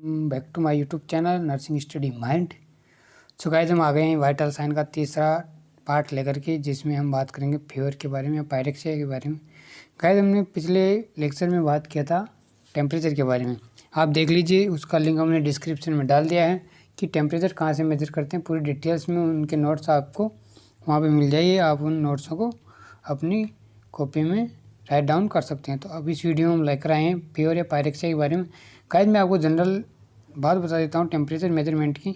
Back to my YouTube channel nursing study mind. So guys, हम आ गए हैं वाइटल साइन का तीसरा पार्ट लेकर के, जिसमें हम बात करेंगे फीवर के बारे में, पायरेक्सिया के बारे में। गाइस, हमने पिछले लेक्चर में बात किया था टेम्परेचर के बारे में। आप देख लीजिए, उसका लिंक हमने डिस्क्रिप्शन में डाल दिया है कि टेम्परेचर कहाँ से मेजर करते हैं। पूरी डिटेल्स में उनके नोट्स आपको वहाँ पर मिल जाइए। आप उन नोट्सों को अपनी कॉपी में राइट डाउन कर सकते हैं। तो अब इस वीडियो में हम लेकर आए हैं फीवर या पायरेक्सिया के बारे में। गाइस, मैं आपको जनरल बात बता देता हूँ टेम्परेचर मेजरमेंट की,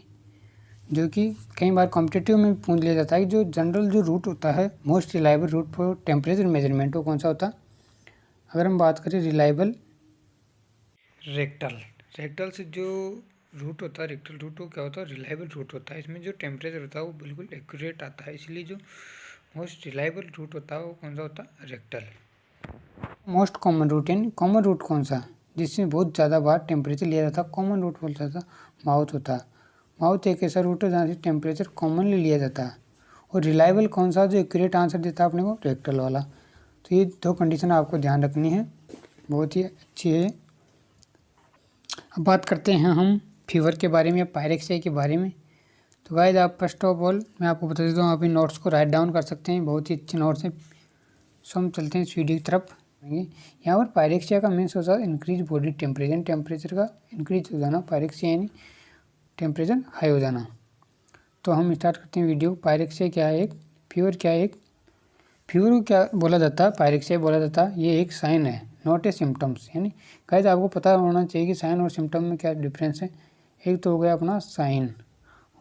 जो कि कई बार कॉम्पिटिटिव में पूछ लिया जाता है कि जो जनरल जो रूट होता है, most reliable route for temperature measurement, वो कौन सा होता है। अगर हम बात करें रिलायबल, रेक्टल से जो रूट होता है, रेक्टल रूट वो क्या होता है, रिलायबल रूट होता है। इसमें जो टेम्परेचर होता है वो बिल्कुल एक्यूरेट आता है, इसलिए जो मोस्ट रिलायबल रूट होता है वो कौन सा होता है, रेक्टल। मोस्ट कॉमन रूट, यानी कॉमन रूट कौन सा जिसमें बहुत ज़्यादा बार टेम्परेचर लिया जाता है, कॉमन रूट बोलता था, माउथ होता है। माउथ एक ऐसा रूट है जहाँ से टेम्परेचर कॉमनली लिया जाता है। और रिलायबल कौन सा जो एक्यूरेट आंसर देता है अपने को, रेक्टल वाला। तो ये दो कंडीशन आपको ध्यान रखनी है, बहुत ही अच्छी है। अब बात करते हैं हम फीवर के बारे में या पायरेक्सिया के बारे में। तो गाइस, आप फर्स्ट ऑफ ऑल मैं आपको बता देता हूँ, आप इन नोट्स को राइट डाउन कर सकते हैं, बहुत ही अच्छे नोट्स हैं। सो हम चलते हैं इस वीडियो की तरफ। यहाँ पर पायरेक्सिया का मीन्स होता है इंक्रीज बॉडी टेम्परेचर, टेम्परेचर का इंक्रीज हो जाना। पायरेक्सिया यानी टेम्परेचर हाई हो जाना। तो हम स्टार्ट करते हैं वीडियो। पायरेक्सिया क्या है, एक फीवर क्या है, एक फीवर को क्या बोला जाता है, पायरेक्सिया बोला जाता है। ये एक साइन है, नॉट ए सिम्टम्स। यानी गाइस, आपको पता होना चाहिए कि साइन और सिम्टम में क्या डिफरेंस है। एक तो हो गया अपना साइन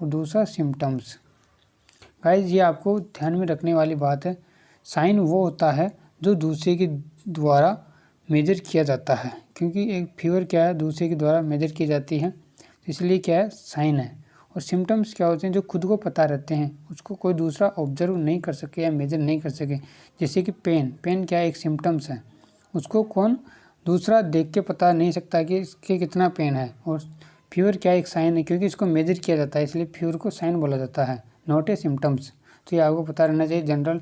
और दूसरा सिम्टम्स। गाइस, ये आपको ध्यान में रखने वाली बात है। साइन वो होता है जो दूसरे के द्वारा मेजर किया जाता है, क्योंकि एक फीवर क्या है, दूसरे के द्वारा मेजर की जाती है, इसलिए क्या है, साइन है। और सिम्टम्स क्या होते हैं, जो खुद को पता रहते हैं, उसको कोई दूसरा ऑब्जर्व नहीं कर सके या मेजर नहीं कर सके। जैसे कि पेन क्या है, एक सिम्टम्स है, उसको कौन दूसरा देख के पता नहीं सकता कि इसके कितना पेन है। और फीवर क्या है, एक साइन है, क्योंकि इसको मेजर किया जाता है, इसलिए फीवर को साइन बोला जाता है, नॉट ए सिम्टम्स। तो ये आपको पता रहना चाहिए, जनरल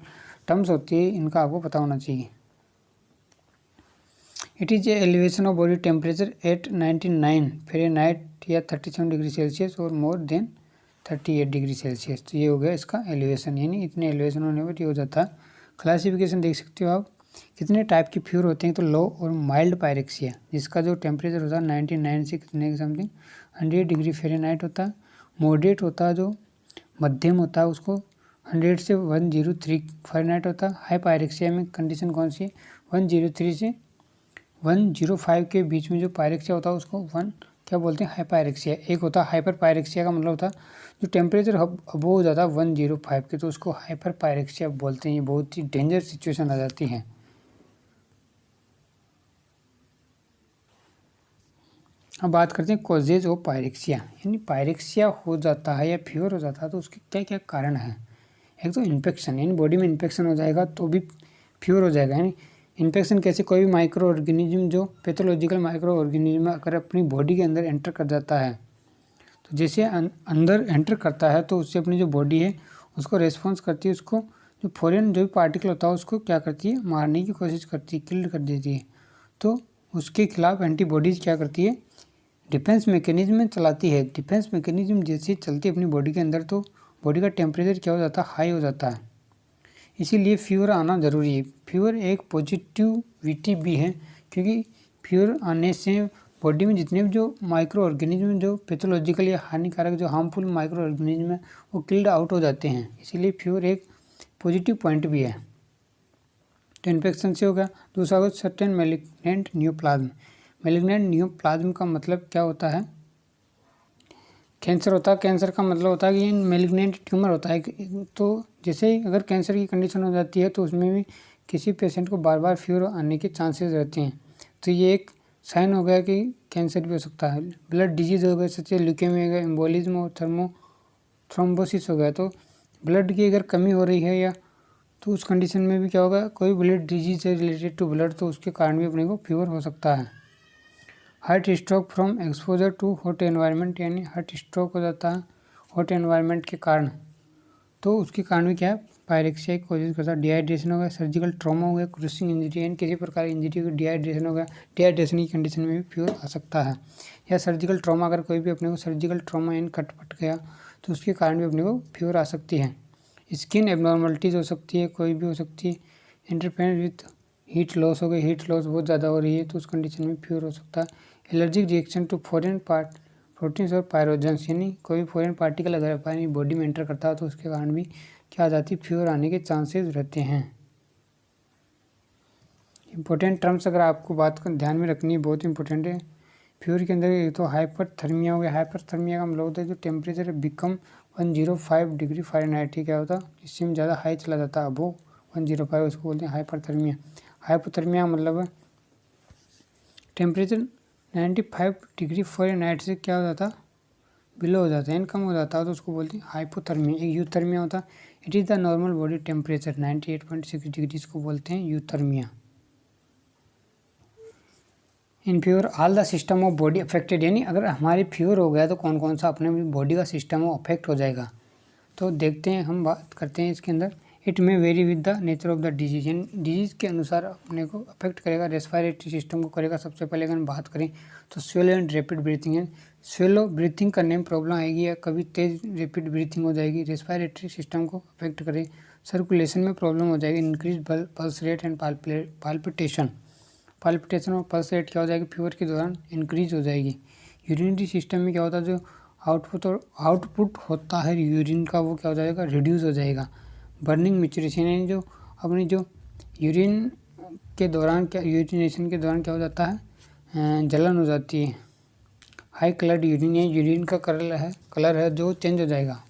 टर्म्स होती है, इनका आपको पता होना चाहिए। It is a elevation of body temperature at 99 Fahrenheit या 37 डिग्री सेल्सियस और मोर देन 38 डिग्री सेल्सियस। तो ये हो गया इसका एलिवेशन, यानी इतने एलिवेशन होने पर ये हो जाता है। क्लासिफिकेशन देख सकते हो आप, कितने टाइप के फीवर होते हैं। तो लो और माइल्ड पायरेक्सिया, जिसका जो टेम्परेचर होता है 99 से कितने समथिंग 100 डिग्री फ़ारेनहाइट होता है। मॉडरेट होता है, जो मध्यम होता है, उसको 100 से 103 फ़ारेनहाइट होता है। हाई पायरेक्सिया में कंडीशन कौन सी है, 103 से 105 के बीच में जो पायरेक्सिया होता है उसको क्या बोलते हैं, हाई पायरेक्सिया। एक होता है हाइपर पायरेक्सिया, का मतलब होता है जो टेम्परेचर अबव हो जाता है 105 के, तो उसको हाइपर पायरेक्सिया बोलते हैं। ये बहुत ही डेंजर सिचुएशन आ जाती है। अब बात करते हैं कॉजेज ऑफ पायरेक्सिया, यानी पायरेक्सिया हो जाता है या फीवर हो जाता है तो उसके क्या क्या कारण हैं। एक तो इन्फेक्शन, यानी बॉडी में इन्फेक्शन हो जाएगा तो भी फीवर हो जाएगा। यानी इन्फेक्शन कैसे, कोई भी माइक्रो ऑर्गेनिज्म, जो पैथोलॉजिकल माइक्रो ऑर्गेनिज्म अगर अपनी बॉडी के अंदर एंटर कर जाता है, तो जैसे अंदर एंटर करता है तो उससे अपनी जो बॉडी है उसको रेस्पॉन्स करती है, उसको जो फॉरेन जो भी पार्टिकल होता है उसको क्या करती है, मारने की कोशिश करती है, किल कर देती है। तो उसके खिलाफ एंटीबॉडीज़ क्या करती है, डिफेंस मैकेनिज्म में चलाती है। डिफेंस मैकेनिज्म जैसे चलती है अपनी बॉडी के अंदर, तो बॉडी का टेम्परेचर क्या हो जाता है, हाई हो जाता है। इसीलिए फीवर आना ज़रूरी है। फीवर एक पॉजिटिविटी भी है, क्योंकि फीवर आने से बॉडी में जितने भी जो माइक्रो ऑर्गेनिज्म, जो पैथोलॉजिकल या हानिकारक, जो हार्मफुल माइक्रो ऑर्गेनिज्म है, वो किल्ड आउट हो जाते हैं। इसीलिए फीवर एक पॉजिटिव पॉइंट भी है। तो इन्फेक्शन से हो गया। दूसरा हो certain malignant neoplasm. Malignant neoplasm का मतलब क्या होता है, कैंसर होता है। कैंसर का मतलब होता है कि मैलिग्नेंट ट्यूमर होता है। तो जैसे अगर कैंसर की कंडीशन हो जाती है तो उसमें भी किसी पेशेंट को बार बार फीवर आने के चांसेस रहते हैं। तो ये एक साइन हो गया कि कैंसर भी हो सकता है। ब्लड डिजीज हो गया, सच ल्यूकेमिया हो गया, एम्बोलिज्म और थ्रोम्बोसिस हो गया। तो ब्लड की अगर कमी हो रही है या तो उस कंडीशन में भी क्या होगा, कोई ब्लड डिजीज है रिलेटेड टू ब्लड, तो उसके कारण भी अपने को फीवर हो सकता है। Heart stroke from exposure to hot environment, यानी हार्ट स्ट्रोक हो जाता है हॉट एनवायरनमेंट के कारण, तो उसके कारण भी क्या है, पायरेक्सिया की कोशिश करता है, डिहाइड्रेशन हो गया, सर्जिकल ट्रॉमा हो गया, क्रूसिंग इंजरी यानी किसी प्रकार की इंजरी को डिहाइड्रेशन हो गया, डिहाइड्रेशन की कंडीशन में भी फीवर आ सकता है। या सर्जिकल ट्रॉमा, अगर कोई भी अपने को सर्जिकल ट्रॉमा यानी कट पट गया तो उसके कारण भी अपने को फीवर आ सकती है। स्किन एबनॉर्मलिटीज़ हो सकती है, कोई भी हो सकती है। इंटरफेरेंस विथ हीट लॉस हो गई, हीट लॉस बहुत ज़्यादा हो रही है तो उस कंडीशन में फीवर हो सकता है। Allergic reaction to foreign proteins और पायरोजेंस यानी कोई फॉरेन पार्टिकल अगर अपनी बॉडी में एंटर करता है तो उसके कारण भी क्या आ जाती है, फीवर आने के चांसेस रहते हैं। इंपॉर्टेंट टर्म्स अगर आपको बात को ध्यान में रखनी है, बहुत इंपॉर्टेंट है। फीवर के अंदर ये तो हाइपरथर्मिया हो गया। हाइपरथर्मिया का मतलब होता है जो टेम्परेचर बिकम 105 डिग्री फ़ारेनहाइट ही क्या होता है, इससे में ज़्यादा हाई चला जाता है, अबो 105, उसको बोलते हैं हाइपरथर्मिया। हाइपोथर्मिया मतलब टेम्परेचर 95 डिग्री फ़ारेनहाइट से क्या हो जाता है, बिलो हो जाता है, कम हो जाता है, तो उसको बोलते हैं हाइपोथर्मिया। एक यूथर्मिया होता है, it is the normal body temperature 98.6 degree, इसको बोलते हैं euthermia. In fever all the system of body affected, यानी अगर हमारी फीवर हो गया तो कौन कौन सा अपने बॉडी का सिस्टम वो अफेक्ट हो जाएगा। तो देखते हैं, हम बात करते हैं इसके अंदर। इट में very with the nature of the disease, यानी डिजीज़ के अनुसार अपने को अफेक्ट करेगा। रेस्पिरेटरी सिस्टम को करेगा। सबसे पहले अगर हम बात करें तो स्वेलो एंड रैपिड ब्रीथिंग है। स्वेलो ब्रीथिंग करने में प्रॉब्लम आएगी या कभी तेज रैपिड ब्रीथिंग हो जाएगी, रेस्पिरेटरी सिस्टम को अफेक्ट करे। सर्कुलेशन में प्रॉब्लम हो जाएगी, increase pulse rate and palpitation और पल्स रेट क्या हो जाएगी, फीवर के दौरान इंक्रीज हो जाएगी। यूरिनरी सिस्टम में क्या होता है, जो आउटपुट होता है यूरिन का वो क्या हो जाएगा, रिड्यूस हो जाएगा। बर्निंग मैच्यूरेशन यानी जो अपनी जो यूरिन के दौरान क्या यूरिनेशन के दौरान क्या हो जाता है, जलन हो जाती है। हाई कलर्ड यूरिन या यूरिन का कलर है जो चेंज हो जाएगा।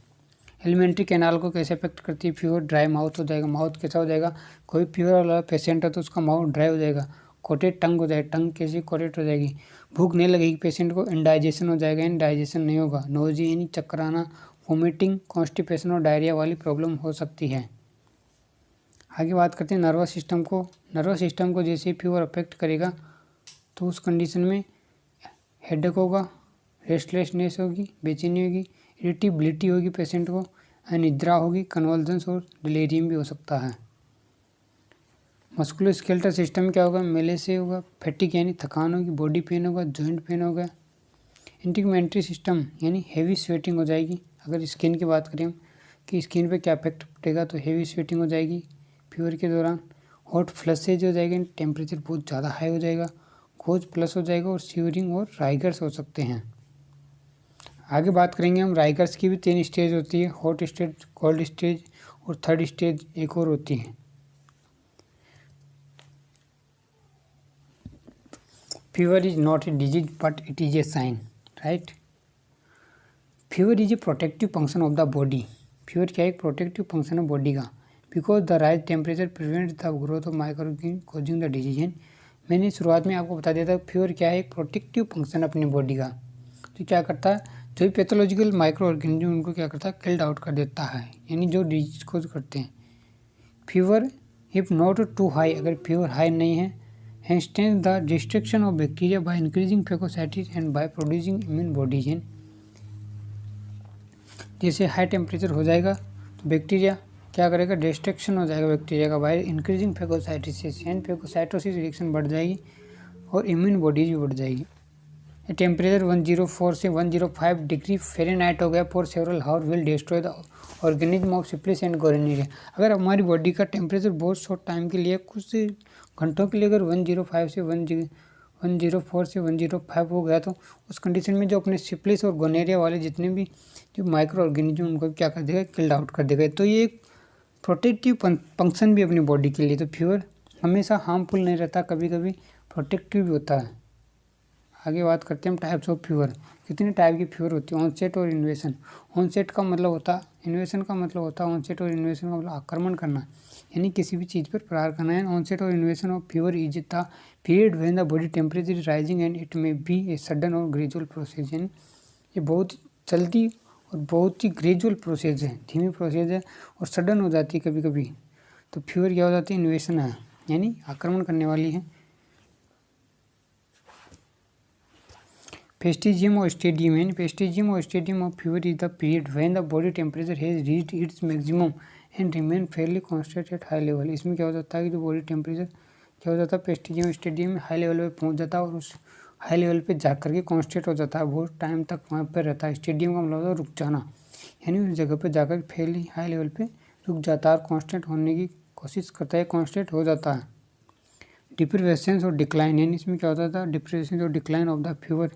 एलिमेंट्री कैनाल को कैसे अफेक्ट करती है फीवर, ड्राई माउथ हो जाएगा। माउथ कैसा हो जाएगा, कोई फीवर वाला पेशेंट है तो उसका माउथ ड्राई हो जाएगा। कोटेड टंग हो जाएगा, टंग कैसी कोटेड हो जाएगी। भूख नहीं लगेगी पेशेंट को, इंडाइजेशन हो जाएगा, इंडाइजेशन नहीं होगा। नोजी यानी चक्कर आना, वोमिटिंग, कॉन्स्टिपेशन और डायरिया वाली प्रॉब्लम हो सकती है। आगे बात करते हैं नर्वस सिस्टम को। नर्वस सिस्टम को जैसे फीवर अफेक्ट करेगा तो उस कंडीशन में हेडेक होगा, रेस्टलेसनेस होगी, बेचैनी होगी, इरिटेबिलिटी होगी पेशेंट को, अनिद्रा होगी, कन्वल्जन्स और डिलीरियम भी हो सकता है। मस्कुलोस्केलेटल सिस्टम क्या होगा, मेलेसिया होगा, फैटिक यानी थकान होगी, बॉडी पेन होगा, जॉइंट पेन होगा। इंटीग्यूमेंट्री सिस्टम यानी हेवी स्वेटिंग हो जाएगी। अगर स्किन की बात करें कि स्किन पे क्या इफेक्ट पड़ेगा तो हेवी स्वेटिंग हो जाएगी फीवर के दौरान। हॉट फ्लशेज हो जाएगी, टेम्परेचर बहुत ज़्यादा हाई हो जाएगा, कोज प्लस हो जाएगा और सीवरिंग और राइगर्स हो सकते हैं। आगे बात करेंगे हम राइगर्स की भी 3 स्टेज होती है, हॉट स्टेज, कोल्ड स्टेज और थर्ड स्टेज एक और होती है। Fever is not a disease but it is a sign, right. Fever is a protective function of the body. Fever क्या है, एक प्रोटेक्टिव फंक्शन है बॉडी का। Because the rise temperature prevent the growth of microorganism causing the disease. मैंने शुरुआत में आपको बता दिया था फीवर क्या है, एक प्रोटेक्टिव फंक्शन अपनी बॉडी का। तो क्या करता है, जो भी पैथोलॉजिकल माइक्रो ऑर्गेनिज्म उनको क्या करता है, किल्ड आउट कर देता है, यानी जो डिजीज कोज करते हैं। Fever if not too high, अगर फीवर हाई नहीं है, hence the destruction of bacteria by increasing phagocytosis and by producing immune bodies। जैसे हाई टेम्परेचर हो जाएगा तो बैक्टीरिया क्या करेगा, डिस्ट्रक्शन हो जाएगा बैक्टीरिया का, by increasing phagocytosis and phagocytosis reaction बढ़ जाएगी और इम्यून बॉडीज भी बढ़ जाएगी। टेम्परेचर 104 से 105 डिग्री फ़ारेनहाइट हो गया for several hour will destroy the organism of syphilis and gonorrhoea. अगर हमारी बॉडी का टेम्परेचर बहुत शॉर्ट टाइम के लिए, कुछ घंटों के लिए अगर 104 से 105 हो गया तो उस कंडीशन में जो अपने सिफिलिस और गोनेरिया वाले जितने भी जो माइक्रो ऑर्गेनिज्म उनको क्या कर देगा, किल्ड आउट कर देगा। तो ये एक प्रोटेक्टिव फंक्शन भी अपनी बॉडी के लिए। तो फीवर हमेशा हार्मफुल नहीं रहता, कभी कभी प्रोटेक्टिव भी होता है। आगे बात करते हैं हम टाइप्स ऑफ फीवर। कितने टाइप की फीवर होती है, ऑनसेट और इन्वेशन। ऑनसेट का मतलब होता है, इन्वेशन का मतलब होता है, ऑनसेट और इन्वेशन का मतलब आक्रमण करना, यानी किसी भी चीज़ पर प्रहार करना है। ऑनसेट और इन्वेशन of fever is the period when the body temperature is rising and it may be a sudden और ग्रेजुअल प्रोसेस। यानी ये बहुत जल्दी और बहुत ही ग्रेजुअल प्रोसेस है, धीमी प्रोसेस है और सडन हो जाती है कभी कभी। तो फीवर क्या हो जाती है, इन्वेशन है, यानी आक्रमण करने वाली है। फेस्टिजियम और स्टेडियम, यानी फेस्टिजियम और stadium of fever is the period when the body temperature has reached its maximum and remain Fairlie constant at high level. इसमें क्या हो जाता है कि जो बॉडी टेम्परेचर क्या हो जाता है प्रेस्टिजियम स्टेडियम में हाई लेवल पे पहुंच जाता है और उस हाई लेवल पे जा करके कॉन्स्टेंट हो जाता है, बहुत टाइम तक वहाँ पर रहता है। स्टेडियम का मतलब होता है रुक जाना, यानी उस जगह पर जाकर फेयरली हाई लेवल पे रुक जाता है और कॉन्स्टेंट होने की कोशिश करता है, कॉन्स्टेंट हो जाता है। डिप्रेशन और डिक्लाइन, यानी इसमें क्या होता था डिप्रेशन और decline of the fever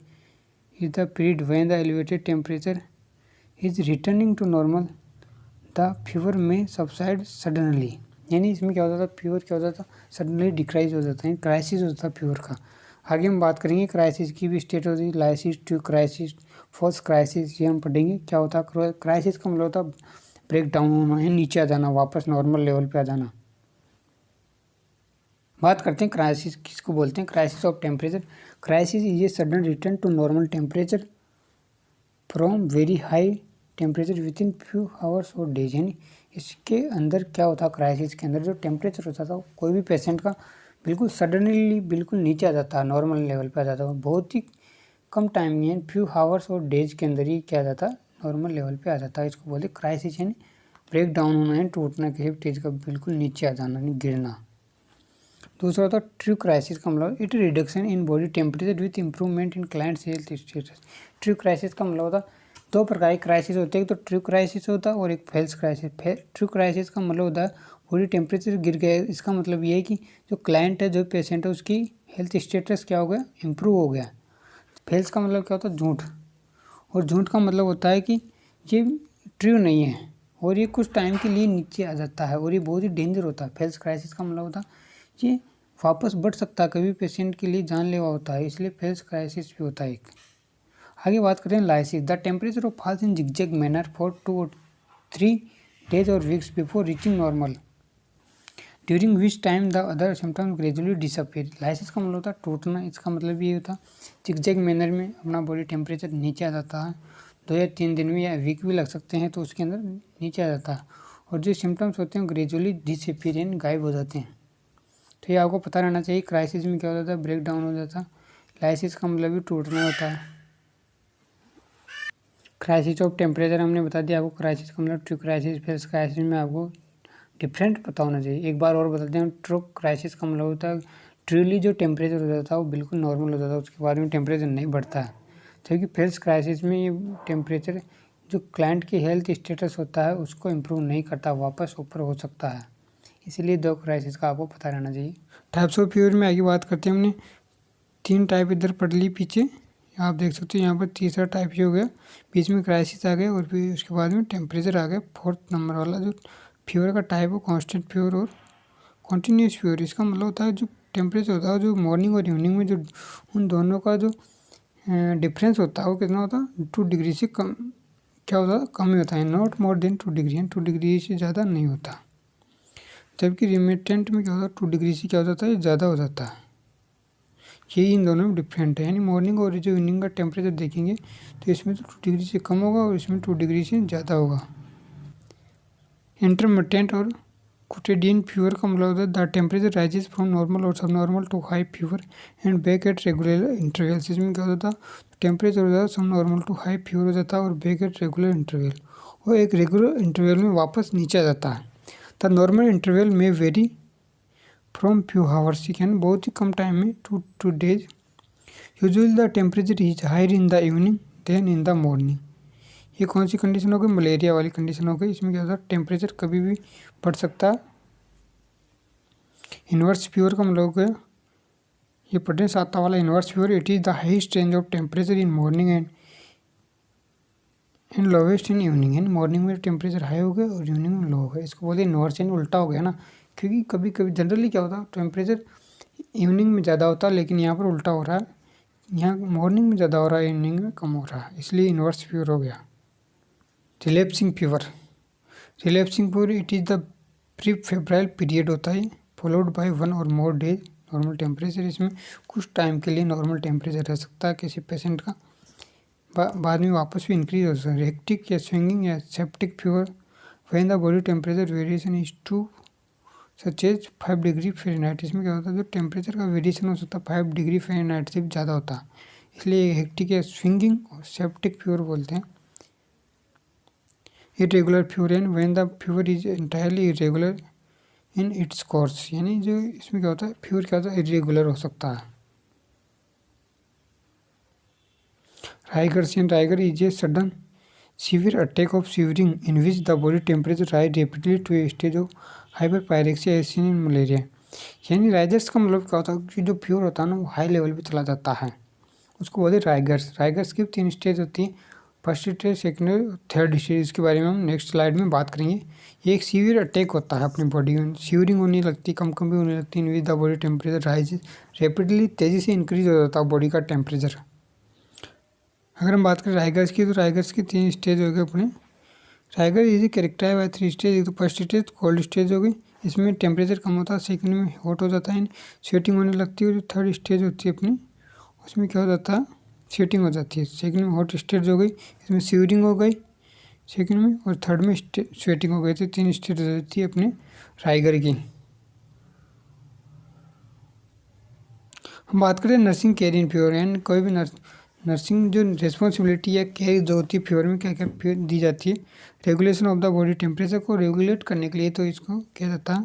is the period when the elevated temperature is returning to normal, the fever may subside suddenly. यानी इसमें क्या होता था फीवर क्या होता था सडनली डिक्राइज हो जाता है, क्राइसिस होता था फीवर का। आगे हम बात करेंगे क्राइसिस की भी स्टेट होती है, lysis to crisis, first crisis, ये हम पढ़ेंगे। क्या होता है क्राइसिस का मतलब होता ब्रेक डाउन होना है, नीचे आ जाना, वापस नॉर्मल लेवल पे आ जाना। बात करते हैं क्राइसिस किसको बोलते हैं, crisis of temperature. Crisis is a sudden return to normal temperature from very high temperature within few hours और डेज। यानी इसके अंदर क्या होता है क्राइसिस के अंदर जो टेम्परेचर होता था कोई भी पेशेंट का बिल्कुल सडनली बिल्कुल नीचे आ जाता है, नॉर्मल लेवल पे आ जाता है, बहुत ही कम टाइम में फ्यू आवर्स और डेज के अंदर ही क्या आ जाता है नॉर्मल लेवल पे आ जाता है। इसको बोलते हैं क्राइसिस, यानी ब्रेक डाउन होना है, टूटना, किसी चीज़ का बिल्कुल नीचे आ जाना, नहीं गिरना। दूसरा होता है ट्रू क्राइसिस का मतलब it reduction in body temperature with improvement in clients health status. True crisis का मतलब होता दो प्रकार के क्राइसिस होते हैं, एक तो ट्रू क्राइसिस होता है और एक फेल्स क्राइसिस। ट्रू क्राइसिस का मतलब होता है बॉडी टेम्परेचर गिर गया, इसका मतलब ये है कि जो क्लाइंट है जो पेशेंट है उसकी हेल्थ स्टेटस क्या हो गया इम्प्रूव हो गया। फेल्स का मतलब क्या होता है झूठ, और झूठ का मतलब होता है कि ये ट्रू नहीं है और ये कुछ टाइम के लिए नीचे आ जाता है और ये बहुत ही डेंजर होता है। फेल्स क्राइसिस का मतलब होता है ये वापस बढ़ सकता है, कभी पेशेंट के लिए जानलेवा होता है, इसलिए फेल्स क्राइसिस भी होता है एक। आगे बात करते हैं lysis. The temperature of falls in zigzag manner for 2 or 3 days और weeks before reaching normal, during which time the other symptoms gradually disappear. Lysis का मतलब होता है टूटना, इसका मतलब ये होता है जिगजैग मैनर में अपना बॉडी टेम्परेचर नीचे आ जाता है, 2 या 3 दिन में या वीक भी लग सकते हैं, तो उसके अंदर नीचे आ जाता है और जो सिम्टम्स होते हैं ग्रेजुअली डिसअपीयर यानी गायब हो जाते हैं। तो ये आपको पता रहना चाहिए क्राइसिस में क्या हो जाता है ब्रेक डाउन हो जाता है, लाइसिस का मतलब भी टूटना होता है। क्राइसिस ऑफ टेम्परेचर हमने बता दिया आपको, क्राइसिस का मतलब ट्रू क्राइसिस फेल्स क्राइसिस में आपको डिफरेंट पता होना चाहिए। एक बार और बताते हैं, ट्रू क्राइसिस का मतलब होता है ट्रूली जो टेम्परेचर हो जाता है वो बिल्कुल नॉर्मल हो जाता है, उसके बाद में टेम्परेचर नहीं बढ़ता है, जबकि फेल्स क्राइसिस में ये टेम्परेचर जो क्लाइंट की हेल्थ स्टेटस होता है उसको इम्प्रूव नहीं करता, वापस ऊपर हो सकता है। इसीलिए दो क्राइसिस का आपको पता रहना चाहिए। टाइप्स ऑफ फीवर में आगे बात करते हैं, हमने 3 टाइप इधर पढ़ ली पीछे, आप देख सकते हो यहाँ पर तीसरा टाइप ये हो गया, बीच में क्राइसिस आ गया और फिर उसके बाद में टेम्परेचर आ गया। 4th नंबर वाला जो फीवर का टाइप हो कांस्टेंट फीवर और कॉन्टीन्यूस फीवर। इसका मतलब होता है जो टेम्परेचर होता है जो मॉर्निंग और इवनिंग में जो उन दोनों का जो डिफरेंस होता है वो कितना होता है 2 डिग्री से कम, क्या होता है कम ही होता है, not more than 2 degree, 2 degree से ज़्यादा नहीं होता। जबकि रिमिटेंट में क्या होता है 2 डिग्री से क्या हो जाता है ज़्यादा हो जाता है। यही इन दोनों में डिफरेंट है, यानी मॉर्निंग और जो इवनिंग का टेम्परेचर देखेंगे तो इसमें तो 2 डिग्री से कम होगा और इसमें 2 डिग्री से ज़्यादा होगा। इंटरमिटेंट और कोटिडियन फीवर का मतलब होता है the temperature rises from normal और subnormal to high fever and back at regular intervals. इसमें क्या होता है टेम्परेचर हो जाता है सब नॉर्मल टू हाई फीवर हो जाता है और बैक एट रेगुलर इंटरवल, और एक रेगुलर इंटरवल में वापस नीचे आ जाता है। The normal interval may vary from few hours, यानी बहुत ही कम टाइम में 2 days। Usually the temperature is higher in the evening than in the morning. ये कौन सी कंडीशन हो गई मलेरिया वाली कंडीशन हो गई, इसमें क्या होता है टेम्परेचर कभी भी बढ़ सकता है। इन्वर्स फीवर का मतलब हो गया ये पढ़े 7 वाला inverse fever, it is the highest range of temperature in morning and lowest in evening. यानी मॉर्निंग में टेम्परेचर हाई हो गया और इवनिंग में लो हो गया, इसको बोलते हैं इन्वर्स, यानी उल्टा हो गया ना, क्योंकि कभी कभी जनरली क्या होता है टेम्परेचर इवनिंग में ज़्यादा होता है लेकिन यहाँ पर उल्टा हो रहा है, यहाँ मॉर्निंग में ज़्यादा हो रहा है इवनिंग में कम हो रहा है, इसलिए इन्वर्स फीवर हो गया। Relapsing fever, relapsing fever it is the pre febrile period होता है followed by 1 or more days normal temperature. इसमें कुछ टाइम के लिए नॉर्मल टेम्परेचर रह सकता है किसी पेशेंट का, बाद में वापस भी इंक्रीज हो सकता है। हेक्टिक या स्विंगिंग या septic fever when the body temperature variation is to such as 5 degree Fahrenheit. इसमें क्या होता है जो टेम्परेचर का वेरिएशन हो सकता है 5 डिग्री फ़ारेनहाइट से ज़्यादा होता है, इसलिए हेक्टिक या स्विंगिंग और सेप्टिक फीवर बोलते हैं। Irregular fever and when the fever is entirely irregular in its course, यानी जो इसमें क्या होता है, फीवर क्या होता है, इरेगुलर हो सकता है। Rigors and rigor is a sudden severe attack of shivering in which the body temperature rise rapidly to a stage of hyperpyrexia as seen in malaria. यानी राइजर्स का मतलब क्या होता है कि जो फीवर होता है ना वो हाई लेवल पे चला जाता है, उसको बोलते हैं राइगर्स। राइगर्स की 3 स्टेज होती है, first stage, second, third stage. इसके बारे में हम नेक्स्ट स्लाइड में बात करेंगे। ये एक सीवियर अटैक होता है अपनी बॉडी में, सीवरिंग होने लगती, कम भी होने लगती है, with the body temperature rise rapidly, तेज़ी से इंक्रीज हो जाता है बॉडी का टेम्परेचर। अगर हम बात करें राइगर्स की, तो राइगर्स की 3 स्टेज हो गए अपने। Rigor is characterize by 3 stage. एक तो फर्स्ट स्टेज कोल्ड स्टेज हो गई, इसमें टेम्परेचर कम होता है, सेकंड में हॉट हो जाता है, स्वेटिंग होने लगती है। जो थर्ड स्टेज होती है अपनी, उसमें क्या हो जाता है, स्वेटिंग हो जाती है। सेकंड में हॉट स्टेज हो गई, इसमें सीवरिंग हो गई सेकंड में, और थर्ड में स्वेटिंग हो गई थी। 3 स्टेज हो जाती है अपने राइगर की। हम बात करें nursing care in fever, and कोई भी नर्सिंग जो रिस्पॉन्सिबिलिटी या केयर जो होती है फीवर में, क्या क्या दी जाती है। Regulation of the body temperature को रेगुलेट करने के लिए, तो इसको किया जाता है।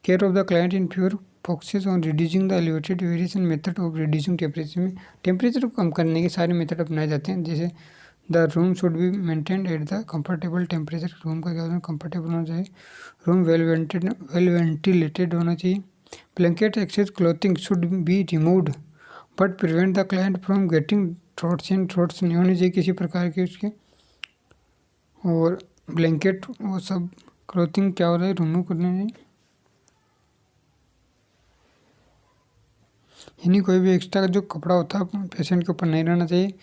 Care of the client in fever focuses on reducing the elevated variation method of reducing temperature. में टेम्परेचर को कम करने के सारे मेथड अपनाए जाते हैं, जैसे the room should be maintained at the comfortable temperature. Room का क्या होता है, कंफर्टेबल होना चाहिए। रूम वेल वेंटिलेटेड होना चाहिए। Blanket excess clothing should be removed but prevent the client from getting throats and throats नहीं होने चाहिए किसी प्रकार के उसके। और ब्लैंकेट वो सब क्लोथिंग क्या हो रहा है, रिमूव करने चाहिए। यानी कोई भी एक्स्ट्रा जो कपड़ा होता है पेशेंट के ऊपर नहीं रहना चाहिए,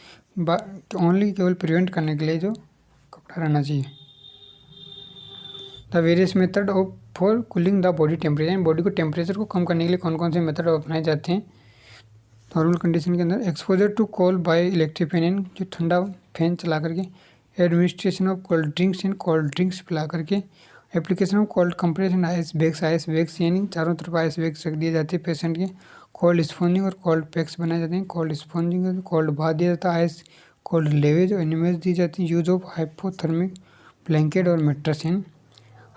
ओनली केवल प्रिवेंट करने के लिए जो कपड़ा रहना चाहिए। The various method of for cooling the body temperature, body को टेम्परेचर को कम करने के लिए कौन कौन से मेथड अपनाए जाते हैं नॉर्मल कंडीशन के अंदर। Exposure to cold by electric fan, जो ठंडा फैन चला करके। Administration of cold drinks and cold drinks पिला करके। Application of cold compress and ice bags यानी चारों तरफ आइस बैग्स रख दिए जाते हैं पेशेंट के। कोल्ड स्पॉन्जिंग और कोल्ड पैक्स बनाए जाते हैं। कोल्ड स्पॉन्जिंग कोल्ड बाथ दिया जाता है, आइस कोल्ड लेवेज और एनिमेज दी जाती है। यूज ऑफ हाइपोथर्मिक ब्लैंकेट और मेट्रेस, यानी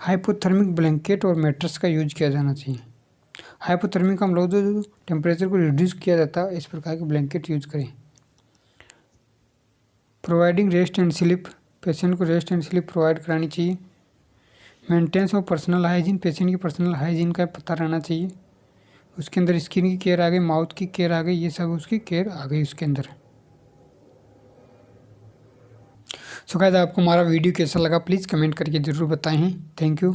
हाइपोथर्मिक ब्लैंकेट और मेट्रेस का यूज किया जाना चाहिए। हाइपोथर्मिक हम लोग जो टेम्परेचर को रिड्यूस किया जाता है, इस प्रकार के ब्लैंकेट यूज करें। Providing rest and sleep, patient को रेस्ट एंड स्लीप प्रोवाइड करानी चाहिए। Maintenance of personal hygiene, patient की पर्सनल हाइजीन का पता रहना चाहिए। उसके अंदर स्किन की केयर आ गई, माउथ की केयर आ गई, ये सब उसकी केयर आ गई उसके अंदर। सो गाइस, आपको हमारा वीडियो कैसा लगा प्लीज़ कमेंट करके ज़रूर बताएं। Thank you.